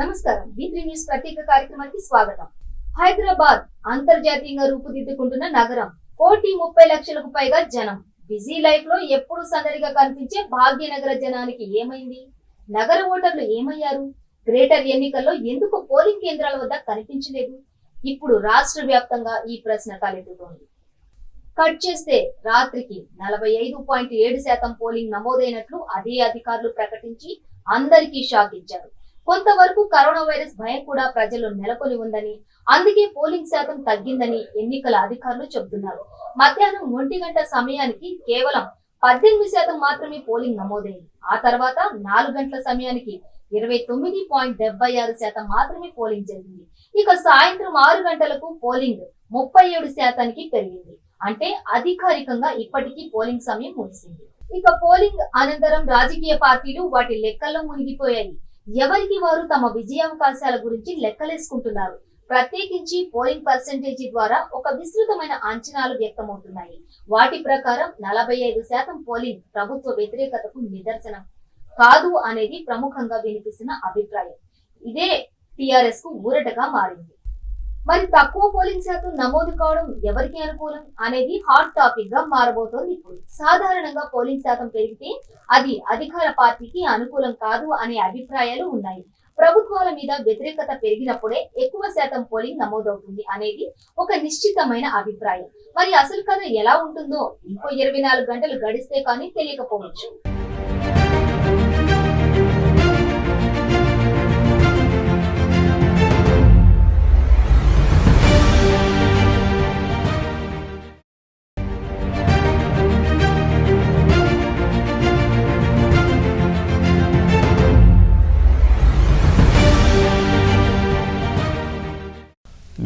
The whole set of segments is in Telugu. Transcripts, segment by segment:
నమస్కారం. B3 న్యూస్ ప్రత్యేక కార్యక్రమానికి స్వాగతం. హైదరాబాద్ అంతర్జాతీయంగా రూపుదిద్దుకుంటున్న నగరం. 1,30,00,000కు పైగా జనం. బిజీ లైఫ్ లో ఎప్పుడు సందడిగా కనిపించే భాగ్యనగర జనానికి ఏమైంది? నగర ఓటర్లు ఏమయ్యారు? గ్రేటర్ ఎన్నికల్లో ఎందుకు పోలింగ్ కేంద్రాల వద్ద కనిపించలేదు? ఇప్పుడు రాష్ట్ర వ్యాప్తంగా ఈ ప్రశ్న తలెత్తుతోంది. కట్ చేస్తే రాత్రికి 45.7% పోలింగ్ నమోదైనట్లు అదే అధికారులు ప్రకటించి అందరికీ షాక్ ఇచ్చారు. కొంతవరకు కరోనా వైరస్ భయం కూడా ప్రజల్లో నెలకొని ఉందని, అందుకే పోలింగ్ శాతం తగ్గిందని ఎన్నికల అధికారులు చెబుతున్నారు. మధ్యాహ్నం 1 గంట సమయానికి కేవలం 18% మాత్రమే పోలింగ్ నమోదైంది. ఆ తర్వాత 4 గంటల సమయానికి 29.76% మాత్రమే పోలింగ్ జరిగింది. ఇక సాయంత్రం 6 గంటలకు పోలింగ్ 37%కి పెరిగింది. అంటే అధికారికంగా ఇప్పటికీ పోలింగ్ సమయం ముగిసింది. ఇక పోలింగ్ అనంతరం రాజకీయ పార్టీలు వాటి లెక్కల్లో మునిగిపోయాయి. ఎవరికి వారు తమ విజయావకాశాల గురించి లెక్కలేసుకుంటున్నారు. ప్రత్యేకించి పోలింగ్ పర్సెంటేజీ ద్వారా ఒక విస్తృతమైన అంచనాలు వ్యక్తమవుతున్నాయి. వాటి ప్రకారం 45% పోలింగ్ ప్రభుత్వ వ్యతిరేకతకు నిదర్శనం కాదు అనేది ప్రముఖంగా వినిపిస్తున్న అభిప్రాయం. ఇదే టిఆర్ఎస్ కు ఊరటగా మారింది. మరి తక్కువ పోలింగ్ శాతం నమోదు కావడం ఎవరికి అనుకూలం అనేది హాట్ టాపిక్ గా మారబోతోంది. ఇప్పుడు సాధారణంగా పోలింగ్ శాతం పెరిగితే అది అధికార పార్టీకి అనుకూలం కాదు అనే అభిప్రాయాలు ఉన్నాయి. ప్రభుత్వాల మీద వ్యతిరేకత పెరిగినప్పుడే ఎక్కువ శాతం పోలింగ్ నమోదవుతుంది అనేది ఒక నిశ్చితమైన అభిప్రాయం. మరి అసలు కథ ఎలా ఉంటుందో ఇంకో 24 గంటలు గడిస్తే కానీ తెలియకపోవచ్చు.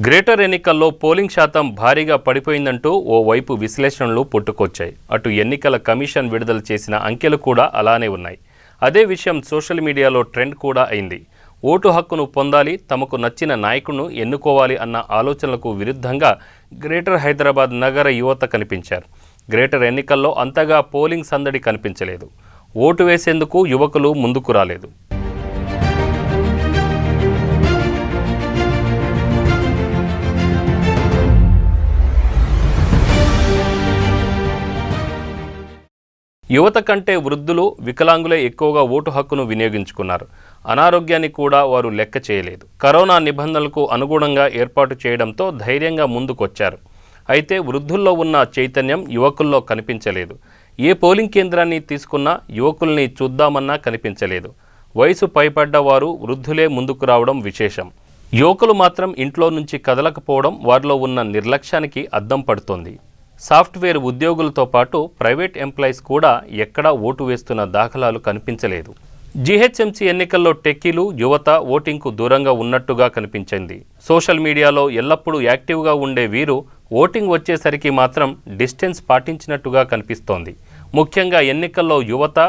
గ్రేటర్ ఎన్నికల్లో పోలింగ్ శాతం భారీగా పడిపోయిందంటూ ఓవైపు విశ్లేషణలు పుట్టుకొచ్చాయి. అటు ఎన్నికల కమిషన్ విడుదల చేసిన అంకెలు కూడా అలానే ఉన్నాయి. అదే విషయం సోషల్ మీడియాలో ట్రెండ్ కూడా అయింది. ఓటు హక్కును పొందాలి, తమకు నచ్చిన నాయకులను ఎన్నుకోవాలి అన్న ఆలోచనలకు విరుద్ధంగా గ్రేటర్ హైదరాబాద్ నగర యువత కనిపించారు. గ్రేటర్ ఎన్నికల్లో అంతగా పోలింగ్ సందడి కనిపించలేదు. ఓటు వేసేందుకు యువకులు ముందుకు రాలేదు. యువత కంటే వృద్ధులు, వికలాంగులే ఎక్కువగా ఓటు హక్కును వినియోగించుకున్నారు. అనారోగ్యాన్ని కూడా వారు లెక్క చేయలేదు. కరోనా నిబంధనలకు అనుగుణంగా ఏర్పాటు చేయడంతో ధైర్యంగా ముందుకొచ్చారు. అయితే వృద్ధుల్లో ఉన్న చైతన్యం యువకుల్లో కనిపించలేదు. ఏ పోలింగ్ కేంద్రాన్ని తీసుకున్నా యువకుల్ని చూద్దామన్నా కనిపించలేదు. వయసు పైపడ్డ వారు, వృద్ధులే ముందుకు రావడం విశేషం. యువకులు మాత్రం ఇంట్లో నుంచి కదలకపోవడం వారిలో ఉన్న నిర్లక్ష్యానికి అద్దం పడుతోంది. సాఫ్ట్వేర్ ఉద్యోగులతో పాటు ప్రైవేట్ ఎంప్లాయీస్ కూడా ఎక్కడా ఓటు వేస్తున్న దాఖలాలు కనిపించలేదు. జీహెచ్ఎంసీ ఎన్నికల్లో టెక్కీలు, యువత ఓటింగ్కు దూరంగా ఉన్నట్టుగా కనిపించింది. సోషల్ మీడియాలో ఎల్లప్పుడూ యాక్టివ్గా ఉండే వీరు ఓటింగ్ వచ్చేసరికి మాత్రం డిస్టెన్స్ పాటించినట్టుగా కనిపిస్తోంది. ముఖ్యంగా ఎన్నికల్లో యువత,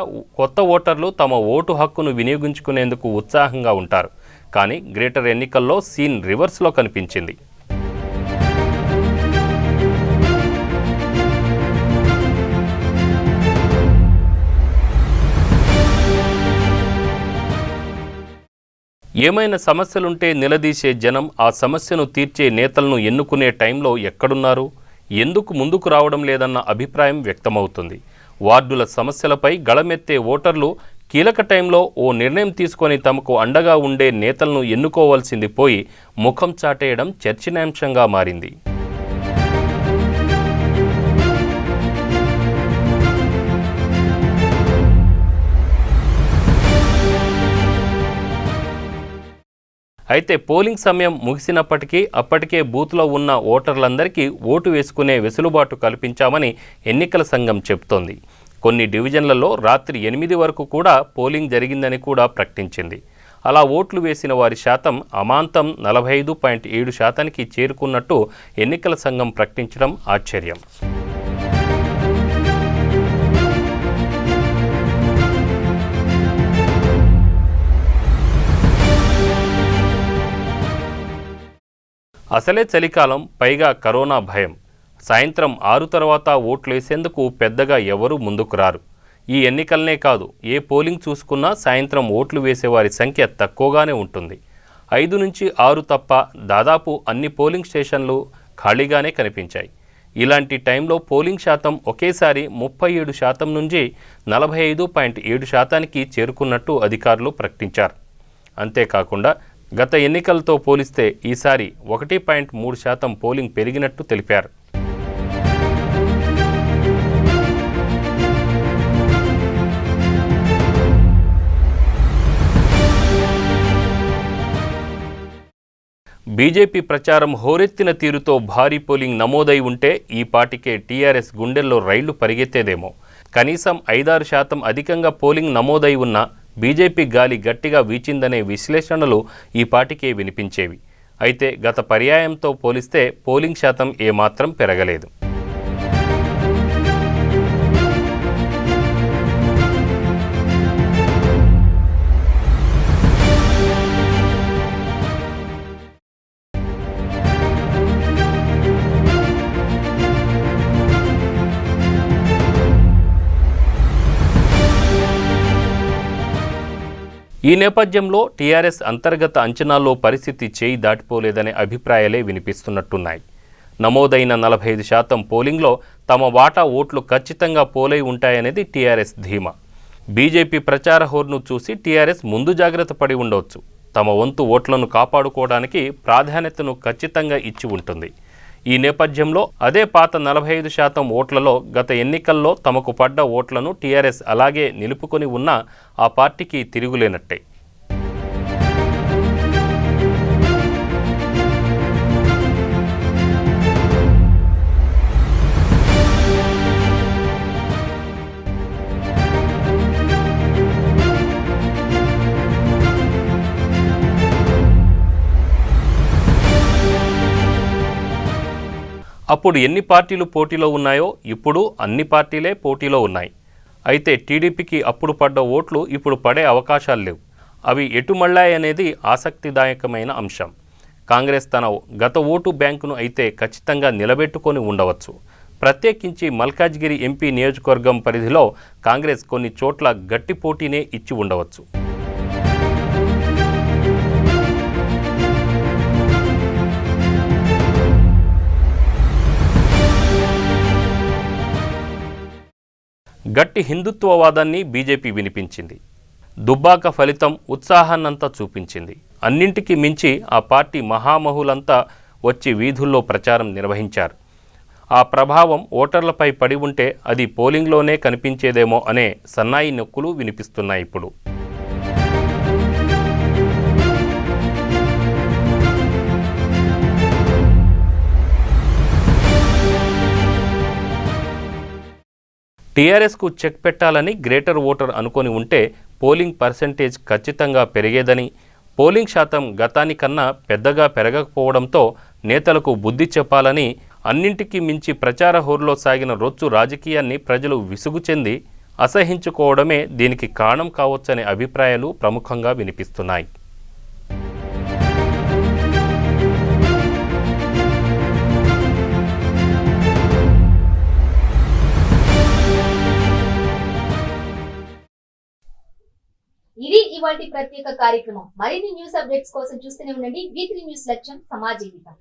కొత్త ఓటర్లు తమ ఓటు హక్కును వినియోగించుకునేందుకు ఉత్సాహంగా ఉంటారు. కానీ గ్రేటర్ ఎన్నికల్లో సీన్ రివర్స్లో కనిపించింది. ఏమైనా సమస్యలుంటే నిలదీసే జనం ఆ సమస్యను తీర్చే నేతలను ఎన్నుకునే టైంలో ఎక్కడున్నారు? ఎందుకు ముందుకు రావడం లేదన్న అభిప్రాయం వ్యక్తమవుతుంది. వార్డుల సమస్యలపై గళమెత్తే ఓటర్లు కీలక టైంలో ఓ నిర్ణయం తీసుకొని తమకు అండగా ఉండే నేతలను ఎన్నుకోవాల్సింది పోయి ముఖం చాటేయడం చర్చనీయాంశంగా మారింది. అయితే పోలింగ్ సమయం ముగిసినప్పటికీ అప్పటికే బూత్లో ఉన్న ఓటర్లందరికీ ఓటు వేసుకునే వెసులుబాటు కల్పించామని ఎన్నికల సంఘం చెబుతోంది. కొన్ని డివిజన్లలో రాత్రి 8 వరకు కూడా పోలింగ్ జరిగిందని కూడా ప్రకటించింది. అలా ఓట్లు వేసిన వారి శాతం అమాంతం 45.7%కి చేరుకున్నట్టు ఎన్నికల సంఘం ప్రకటించడం ఆశ్చర్యం. అసలే చలికాలం, పైగా కరోనా భయం. సాయంత్రం 6 తర్వాత ఓట్లేసేందుకు పెద్దగా ఎవరూ ముందుకు రారు. ఈ ఎన్నికలనే కాదు, ఏ పోలింగ్ చూసుకున్నా సాయంత్రం ఓట్లు వేసేవారి సంఖ్య తక్కువగానే ఉంటుంది. 5 నుంచి 6 తప్ప దాదాపు అన్ని పోలింగ్ స్టేషన్లు ఖాళీగానే కనిపించాయి. ఇలాంటి టైంలో పోలింగ్ శాతం ఒకేసారి 37% నుంచి 45.7%కి చేరుకున్నట్టు అధికారులు ప్రకటించారు. అంతేకాకుండా గత ఎన్నికలతో పోలిస్తే ఈసారి 1.3% పోలింగ్ పెరిగినట్టు తెలిపారు. బీజేపీ ప్రచారం హోరెత్తిన తీరుతో భారీ పోలింగ్ నమోదై ఉంటే ఈ పాటికే టీఆర్ఎస్ గుండెల్లో రైళ్లు పరిగెత్తేదేమో. కనీసం 5-6% అధికంగా పోలింగ్ నమోదై ఉన్నా బీజేపీ గాలి గట్టిగా వీచిందనే విశ్లేషణలు ఈ పాటికే వినిపించేవి. అయితే గత పర్యాయంతో పోలిస్తే పోలింగ్ శాతం ఏమాత్రం పెరగలేదు. ఈ నేపథ్యంలో టీఆర్ఎస్ అంతర్గత అంచనాల్లో పరిస్థితి చేయి దాటిపోలేదనే అభిప్రాయాలే వినిపిస్తున్నట్టున్నాయి. నమోదైన 45% పోలింగ్లో తమ వాటా ఓట్లు ఖచ్చితంగా పోలై ఉంటాయనేది టీఆర్ఎస్ ధీమా. బీజేపీ ప్రచార హోర్ను చూసి టీఆర్ఎస్ ముందు జాగ్రత్త పడి ఉండవచ్చు. తమ వంతు ఓట్లను కాపాడుకోవడానికి ప్రాధాన్యతను ఖచ్చితంగా ఇచ్చి ఉంటుంది. ఈ నేపథ్యంలో అదే పాత 45% ఓట్లలో గత ఎన్నికల్లో తమకు పడ్డ ఓట్లను టీఆర్ఎస్ అలాగే నిలుపుకొని ఉన్నా ఆ పార్టీకి తిరుగులేనట్టే. అప్పుడు ఎన్ని పార్టీలు పోటీలో ఉన్నాయో ఇప్పుడు అన్ని పార్టీలే పోటీలో ఉన్నాయి. అయితే టీడీపీకి అప్పుడు పడ్డ ఓట్లు ఇప్పుడు పడే అవకాశాలు లేవు. అవి ఎటు మళ్ళాయనేది ఆసక్తిదాయకమైన అంశం. కాంగ్రెస్ తన గత ఓటు బ్యాంకును అయితే ఖచ్చితంగా నిలబెట్టుకొని ఉండవచ్చు. ప్రత్యేకించి మల్కాజ్గిరి ఎంపీ నియోజకవర్గం పరిధిలో కాంగ్రెస్ కొన్ని చోట్ల గట్టి పోటీనే ఇచ్చి ఉండవచ్చు. గట్టి హిందుత్వవాదాన్ని బీజేపీ వినిపించింది. దుబ్బాక ఫలితం ఉత్సాహాన్నంతా చూపించింది. అన్నింటికీ మించి ఆ పార్టీ మహామహులంతా వచ్చి వీధుల్లో ప్రచారం నిర్వహించారు. ఆ ప్రభావం ఓటర్లపై పడి ఉంటే అది పోలింగ్లోనే కనిపించేదేమో అనే సన్నాయి నొక్కులు వినిపిస్తున్నాయి ఇప్పుడు. టీఆర్ఎస్కు చెక్ పెట్టాలని గ్రేటర్ ఓటర్ అనుకొని ఉంటే పోలింగ్ పర్సెంటేజ్ ఖచ్చితంగా పెరిగేదని, పోలింగ్ శాతం గతానికన్నా పెద్దగా పెరగకపోవడంతో నేతలకు బుద్ధి చెప్పాలని, అన్నింటికీ మించి ప్రచార హోరులో సాగిన రొచ్చు రాజకీయాన్ని ప్రజలు విసుగు చెంది అసహించుకోవడమే దీనికి కారణం కావచ్చనే అభిప్రాయాలు ప్రముఖంగా వినిపిస్తున్నాయి. ఇది ఇవాల్టి ప్రత్యేక కార్యక్రమం. మరిన్ని న్యూస్ అప్డేట్స్ కోసం చూస్తూనే ఉండండి V3 న్యూస్ లక్ష్యం సమాజ జీవితం.